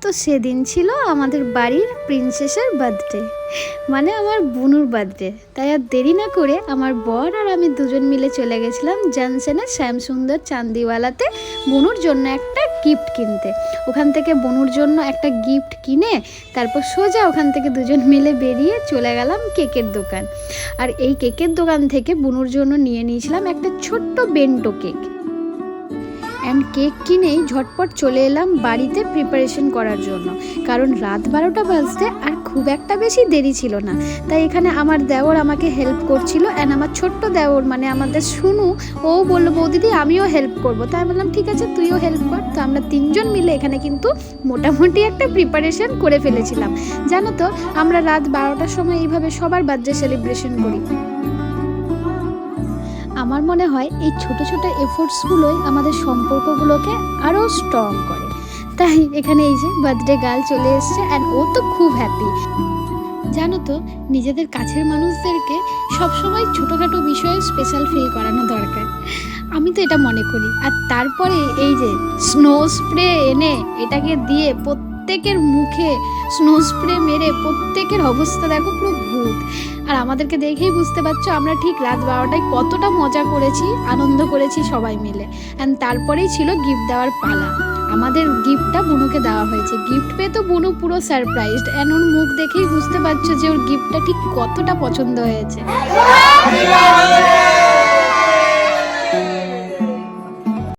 তো সেদিন ছিল আমাদের বাড়ির প্রিন্সেসের বার্থডে, মানে আমার বুনুর বার্থডে। তাই আর দেরি না করে আমার বর আর আমি দুজন মিলে চলে গেছিলাম জনসনের শ্যামসুন্দর চান্দিওয়ালাতে বুনুর জন্য একটা গিফট কিনতে। ওখান থেকে বুনুর জন্য একটা গিফট কিনে তারপর সোজা ওখান থেকে দুজন মিলে বেরিয়ে চলে গেলাম কেকের দোকান। আর এই কেকের দোকান থেকে বুনুর জন্য নিয়ে নিয়েছিলাম একটা ছোট্ট বেন্টো কেক। অ্যান্ড কেক কিনেই ঝটপট চলে এলাম বাড়িতে প্রিপারেশন করার জন্য, কারণ রাত 12টা বাজতে আর খুব একটা বেশি দেরি ছিল না। তাই এখানে আমার দেওর আমাকে হেল্প করছিল, অ্যান্ড আমার ছোট্ট দেওর মানে আমাদের শুনু, ও বললো বৌদিদি আমিও হেল্প করবো। তাই বললাম ঠিক আছে তুইও হেল্প কর। তো আমরা তিনজন মিলে এখানে কিন্তু মোটামুটি একটা প্রিপারেশন করে ফেলেছিলাম। জানো তো আমরা রাত 12টার সময় এইভাবে সবার বার্থডে সেলিব্রেশন করি। আমার মনে হয় এই ছোট ছোট এফোর্টসগুলোই আমাদের সম্পর্কগুলোকে আরও স্ট্রং করে। তাই এখানে এই যে বার্থডে গার্ল চলে এসছে, অ্যান্ড ও তো খুব হ্যাপি। জানো তো নিজেদের কাছের মানুষদেরকে সবসময় ছোটোখাটো বিষয়ে স্পেশাল ফিল করানো দরকার, আমি তো এটা মনে করি। আর তারপরে এই যে স্নো স্প্রে এনে এটাকে দিয়ে প্রত্যেকের মুখে স্নো স্প্রে মেরে প্রত্যেকের অবস্থা দেখো পুরো ভূত। আর আমাদেরকে দেখেই বুঝতে পারছো আমরা ঠিক রাত 12টায় কতটা মজা করেছি, আনন্দ করেছি সবাই মিলে। অ্যান্ড তারপরেই ছিল গিফট দেওয়ার পালা। আমাদের গিফটটা বুনুকে দেওয়া হয়েছে। গিফট পেয়ে তো বুনু পুরো সারপ্রাইজড, অ্যান্ড ওর মুখ দেখেই বুঝতে পারছো যে ওর গিফটটা ঠিক কতটা পছন্দ হয়েছে।